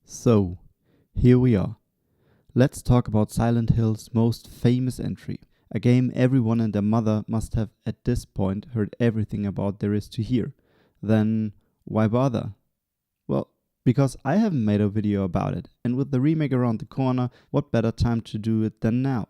So, here we are. Let's talk about Silent Hill's most famous entry, a game everyone and their mother must have at this point heard everything about there is to hear. Then, why bother? Well, because I haven't made a video about it, and with the remake around the corner, what better time to do it than now?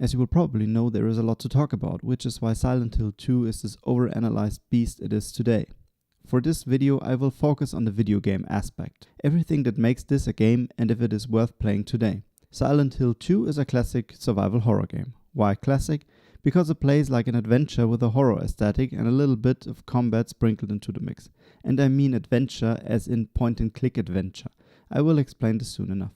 As you will probably know, there is a lot to talk about, which is why Silent Hill 2 is this overanalyzed beast it is today. For this video, I will focus on the video game aspect, everything that makes this a game and if it is worth playing today. Silent Hill 2 is a classic survival horror game. Why classic? Because it plays like an adventure with a horror aesthetic and a little bit of combat sprinkled into the mix. And I mean adventure as in point and click adventure. I will explain this soon enough.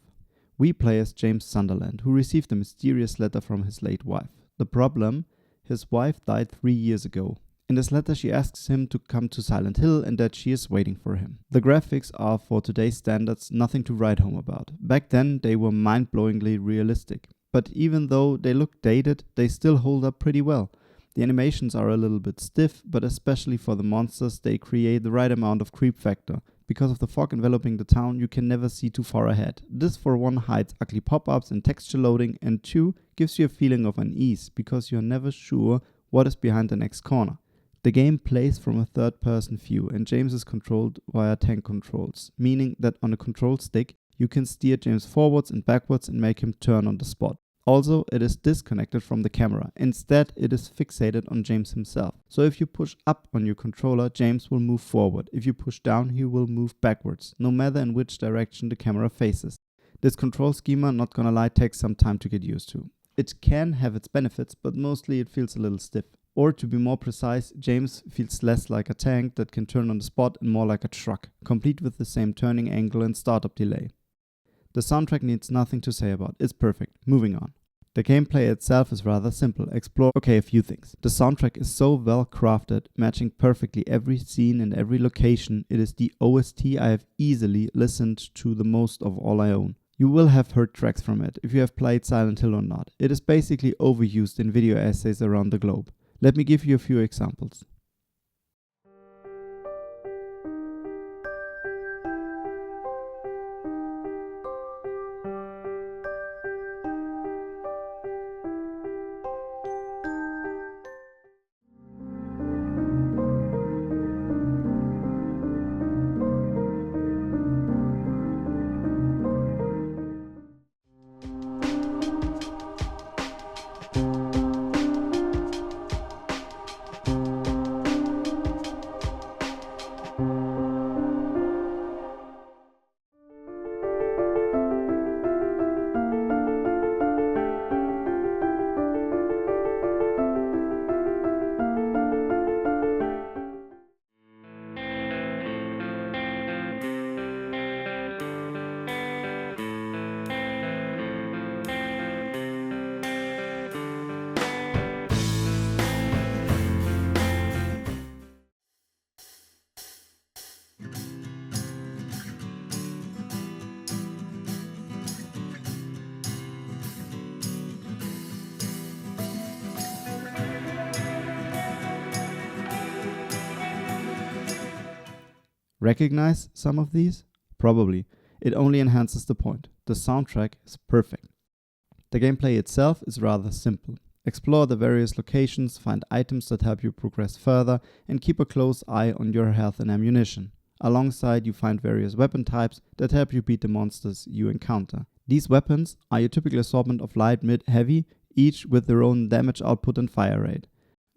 We play as James Sunderland, who received a mysterious letter from his late wife. The problem? His wife died 3 years ago. In this letter she asks him to come to Silent Hill and that she is waiting for him. The graphics are, for today's standards, nothing to write home about. Back then they were mind-blowingly realistic. But even though they look dated, they still hold up pretty well. The animations are a little bit stiff, but especially for the monsters they create the right amount of creep factor. Because of the fog enveloping the town, you can never see too far ahead. This for one hides ugly pop-ups and texture loading, and two gives you a feeling of unease because you're never sure what is behind the next corner. The game plays from a third-person view and James is controlled via tank controls, meaning that on a control stick you can steer James forwards and backwards and make him turn on the spot. Also, it is disconnected from the camera. Instead, it is fixated on James himself. So if you push up on your controller, James will move forward. If you push down, he will move backwards, no matter in which direction the camera faces. This control schema, not gonna lie, takes some time to get used to. It can have its benefits, but mostly it feels a little stiff. Or to be more precise, James feels less like a tank that can turn on the spot and more like a truck, complete with the same turning angle and startup delay. The soundtrack needs nothing to say about, it's perfect. Moving on. The gameplay itself is rather simple. A few things. The soundtrack is so well crafted, matching perfectly every scene and every location. It is the OST I have easily listened to the most of all I own. You will have heard tracks from it, if you have played Silent Hill or not. It is basically overused in video essays around the globe. Let me give you a few examples. Recognize some of these? Probably. It only enhances the point. The soundtrack is perfect. The gameplay itself is rather simple. Explore the various locations, find items that help you progress further, and keep a close eye on your health and ammunition. Alongside, you find various weapon types that help you beat the monsters you encounter. These weapons are your typical assortment of light, mid, heavy, each with their own damage output and fire rate.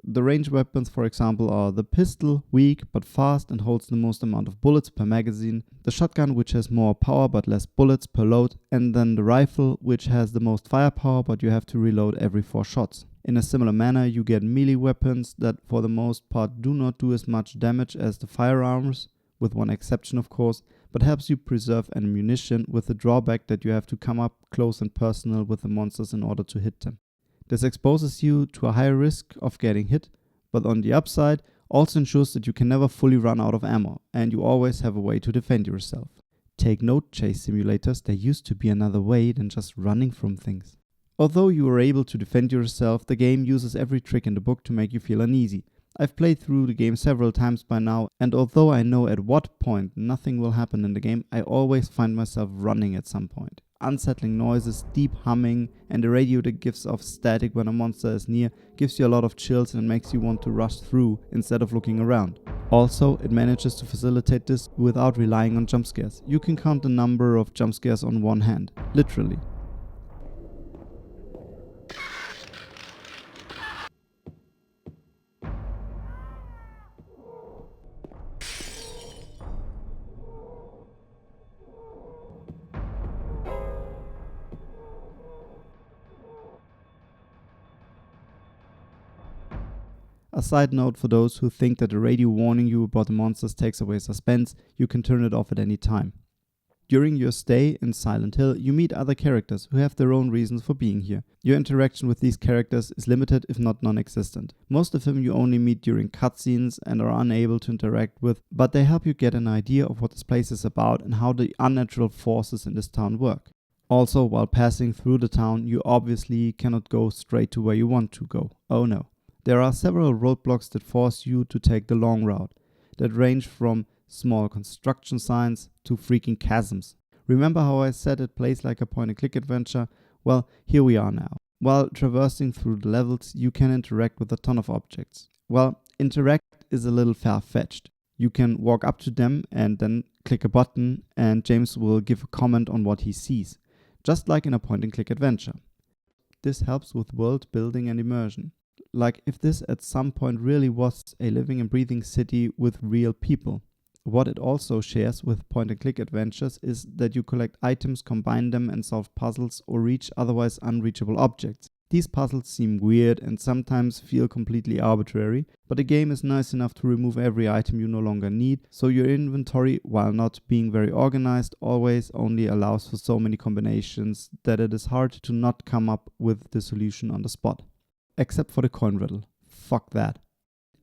The range weapons, for example, are the pistol, weak but fast and holds the most amount of bullets per magazine, the shotgun, which has more power but less bullets per load, and then the rifle, which has the most firepower but you have to reload every 4 shots. In a similar manner, you get melee weapons that for the most part do not do as much damage as the firearms, with one exception of course, but helps you preserve ammunition with the drawback that you have to come up close and personal with the monsters in order to hit them. This exposes you to a higher risk of getting hit, but on the upside also ensures that you can never fully run out of ammo, and you always have a way to defend yourself. Take note, chase simulators, there used to be another way than just running from things. Although you are able to defend yourself, the game uses every trick in the book to make you feel uneasy. I've played through the game several times by now, and although I know at what point nothing will happen in the game, I always find myself running at some point. Unsettling noises, deep humming, and a radio that gives off static when a monster is near gives you a lot of chills and makes you want to rush through instead of looking around. Also, it manages to facilitate this without relying on jump scares. You can count the number of jump scares on one hand, literally. A side note for those who think that the radio warning you about the monsters takes away suspense, you can turn it off at any time. During your stay in Silent Hill, you meet other characters who have their own reasons for being here. Your interaction with these characters is limited if not non-existent. Most of them you only meet during cutscenes and are unable to interact with, but they help you get an idea of what this place is about and how the unnatural forces in this town work. Also, while passing through the town, you obviously cannot go straight to where you want to go. Oh no. There are several roadblocks that force you to take the long route, that range from small construction signs to freaking chasms. Remember how I said it plays like a point-and-click adventure? Well, here we are now. While traversing through the levels, you can interact with a ton of objects. Well, interact is a little far-fetched. You can walk up to them and then click a button and James will give a comment on what he sees, just like in a point-and-click adventure. This helps with world building and immersion. Like if this at some point really was a living and breathing city with real people. What it also shares with point-and-click adventures is that you collect items, combine them and solve puzzles or reach otherwise unreachable objects. These puzzles seem weird and sometimes feel completely arbitrary, but the game is nice enough to remove every item you no longer need, so your inventory, while not being very organized, always only allows for so many combinations that it is hard to not come up with the solution on the spot. Except for the coin riddle. Fuck that.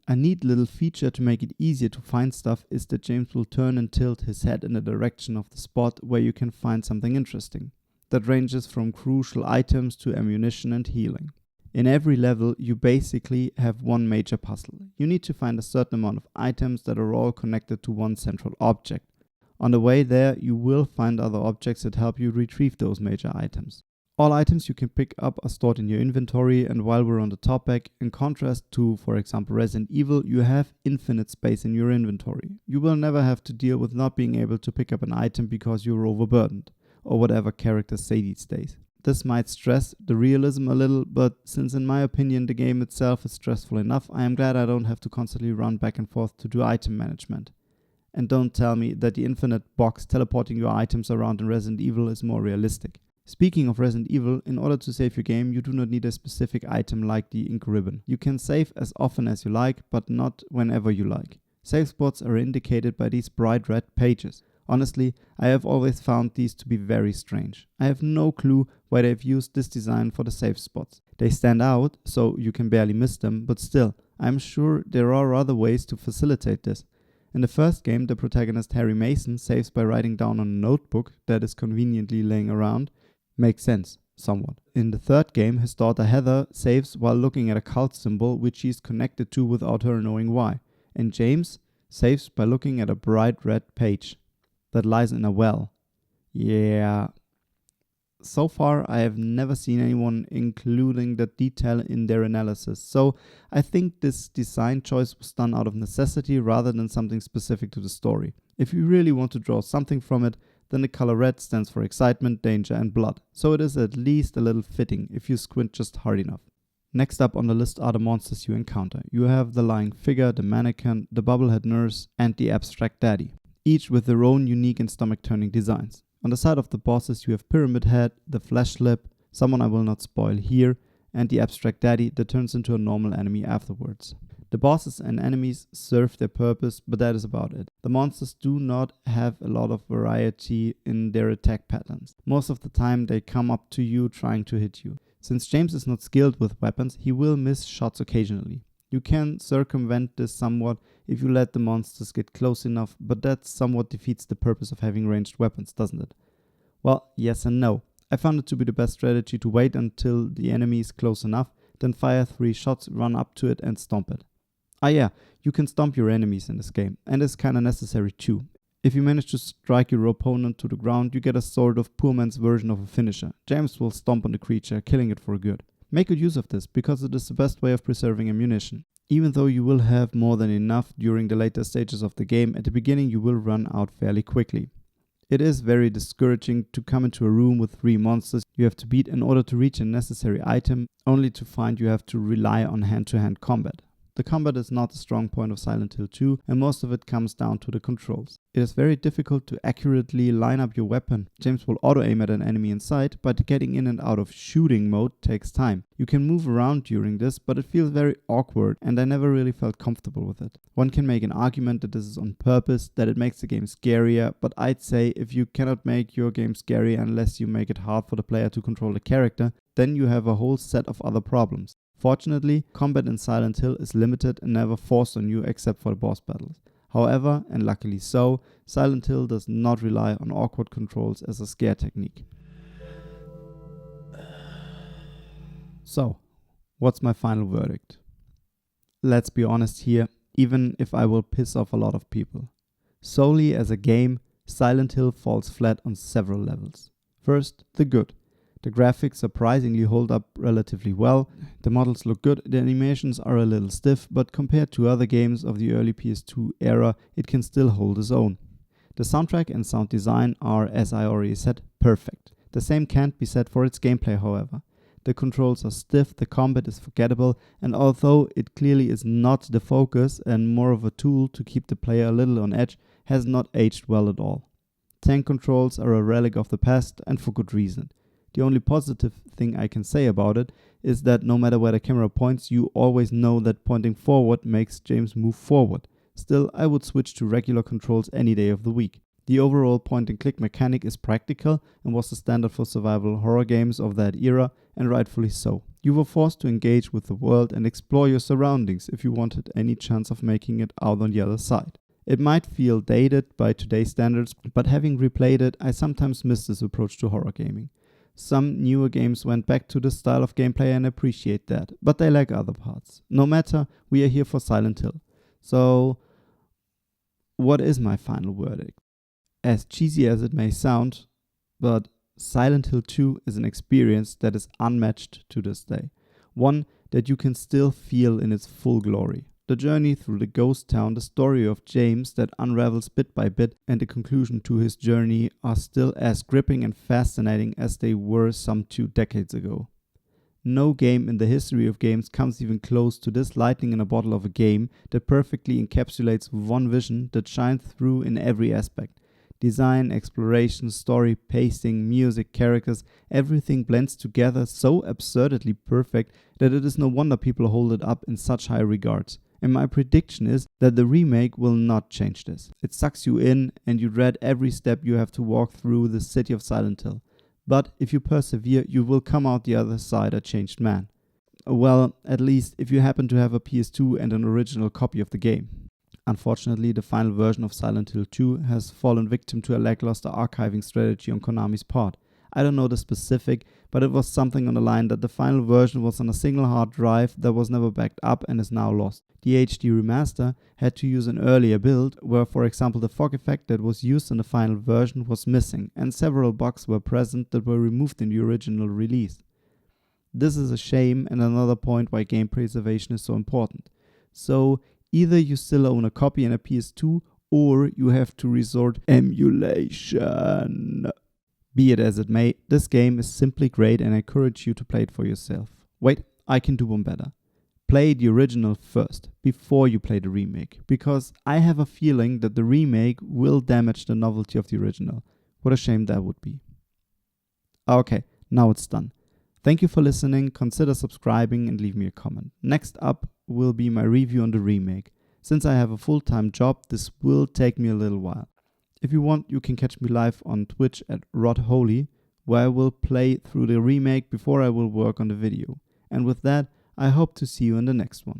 A neat little feature to make it easier to find stuff is that James will turn and tilt his head in the direction of the spot where you can find something interesting. That ranges from crucial items to ammunition and healing. In every level, you basically have one major puzzle. You need to find a certain amount of items that are all connected to one central object. On the way there, you will find other objects that help you retrieve those major items. All items you can pick up are stored in your inventory, and while we're on the topic, in contrast to, for example, Resident Evil, you have infinite space in your inventory. You will never have to deal with not being able to pick up an item because you're overburdened, or whatever characters say these days. This might stress the realism a little, but since in my opinion the game itself is stressful enough, I am glad I don't have to constantly run back and forth to do item management. And don't tell me that the infinite box teleporting your items around in Resident Evil is more realistic. Speaking of Resident Evil, in order to save your game, you do not need a specific item like the ink ribbon. You can save as often as you like, but not whenever you like. Save spots are indicated by these bright red pages. Honestly, I have always found these to be very strange. I have no clue why they've used this design for the save spots. They stand out, so you can barely miss them, but still, I'm sure there are other ways to facilitate this. In the first game, the protagonist Harry Mason saves by writing down on a notebook that is conveniently laying around. Makes sense, somewhat. In the third game, his daughter Heather saves while looking at a cult symbol which she is connected to without her knowing why. And James saves by looking at a bright red page that lies in a well. Yeah. So far, I have never seen anyone including that detail in their analysis, so I think this design choice was done out of necessity rather than something specific to the story. If you really want to draw something from it, then the color red stands for excitement, danger and blood, so it is at least a little fitting if you squint just hard enough. Next up on the list are the monsters you encounter. You have the lying figure, the mannequin, the bubblehead nurse and the abstract daddy, each with their own unique and stomach-turning designs. On the side of the bosses you have Pyramid Head, the Flesh Lip, someone I will not spoil here, and the abstract daddy that turns into a normal enemy afterwards. The bosses and enemies serve their purpose, but that is about it. The monsters do not have a lot of variety in their attack patterns. Most of the time they come up to you trying to hit you. Since James is not skilled with weapons, he will miss shots occasionally. You can circumvent this somewhat if you let the monsters get close enough, but that somewhat defeats the purpose of having ranged weapons, doesn't it? Well, yes and no. I found it to be the best strategy to wait until the enemy is close enough, then fire 3 shots, run up to it and stomp it. Ah yeah, you can stomp your enemies in this game, and it's kinda necessary too. If you manage to strike your opponent to the ground, you get a sort of poor man's version of a finisher. James will stomp on the creature, killing it for good. Make good use of this, because it is the best way of preserving ammunition. Even though you will have more than enough during the later stages of the game, at the beginning you will run out fairly quickly. It is very discouraging to come into a room with 3 monsters you have to beat in order to reach a necessary item, only to find you have to rely on hand-to-hand combat. The combat is not the strong point of Silent Hill 2, and most of it comes down to the controls. It is very difficult to accurately line up your weapon. James will auto-aim at an enemy in sight, but getting in and out of shooting mode takes time. You can move around during this, but it feels very awkward, and I never really felt comfortable with it. One can make an argument that this is on purpose, that it makes the game scarier, but I'd say if you cannot make your game scary unless you make it hard for the player to control the character, then you have a whole set of other problems. Fortunately, combat in Silent Hill is limited and never forced on you except for the boss battles. However, and luckily so, Silent Hill does not rely on awkward controls as a scare technique. So, what's my final verdict? Let's be honest here, even if I will piss off a lot of people. Solely as a game, Silent Hill falls flat on several levels. First, the good. The graphics surprisingly hold up relatively well, the models look good, the animations are a little stiff, but compared to other games of the early PS2 era, it can still hold its own. The soundtrack and sound design are, as I already said, perfect. The same can't be said for its gameplay, however. The controls are stiff, the combat is forgettable, and although it clearly is not the focus and more of a tool to keep the player a little on edge, has not aged well at all. Tank controls are a relic of the past, and for good reason. The only positive thing I can say about it is that no matter where the camera points, you always know that pointing forward makes James move forward. Still, I would switch to regular controls any day of the week. The overall point-and-click mechanic is practical and was the standard for survival horror games of that era, and rightfully so. You were forced to engage with the world and explore your surroundings if you wanted any chance of making it out on the other side. It might feel dated by today's standards, but having replayed it, I sometimes miss this approach to horror gaming. Some newer games went back to this style of gameplay and appreciate that, but they lack other parts. No matter, we are here for Silent Hill. So, what is my final verdict? As cheesy as it may sound, but Silent Hill 2 is an experience that is unmatched to this day. One that you can still feel in its full glory. The journey through the ghost town, the story of James that unravels bit by bit, and the conclusion to his journey are still as gripping and fascinating as they were some 2 decades ago. No game in the history of games comes even close to this lightning in a bottle of a game that perfectly encapsulates one vision that shines through in every aspect. Design, exploration, story, pacing, music, characters, everything blends together so absurdly perfect that it is no wonder people hold it up in such high regards. And my prediction is that the remake will not change this. It sucks you in and you dread every step you have to walk through the city of Silent Hill. But if you persevere, you will come out the other side a changed man. Well, at least if you happen to have a PS2 and an original copy of the game. Unfortunately, the final version of Silent Hill 2 has fallen victim to a lackluster archiving strategy on Konami's part. I don't know the specific, but it was something on the line that the final version was on a single hard drive that was never backed up and is now lost. The HD remaster had to use an earlier build, where for example the fog effect that was used in the final version was missing, and several bugs were present that were removed in the original release. This is a shame and another point why game preservation is so important. So either you still own a copy and a PS2, or you have to resort emulation. Be it as it may, this game is simply great and I encourage you to play it for yourself. Wait, I can do one better. Play the original first, before you play the remake, because I have a feeling that the remake will damage the novelty of the original. What a shame that would be. Okay, now it's done. Thank you for listening, consider subscribing and leave me a comment. Next up will be my review on the remake. Since I have a full-time job, this will take me a little while. If you want, you can catch me live on Twitch at RodHoly, where I will play through the remake before I will work on the video. And with that, I hope to see you in the next one.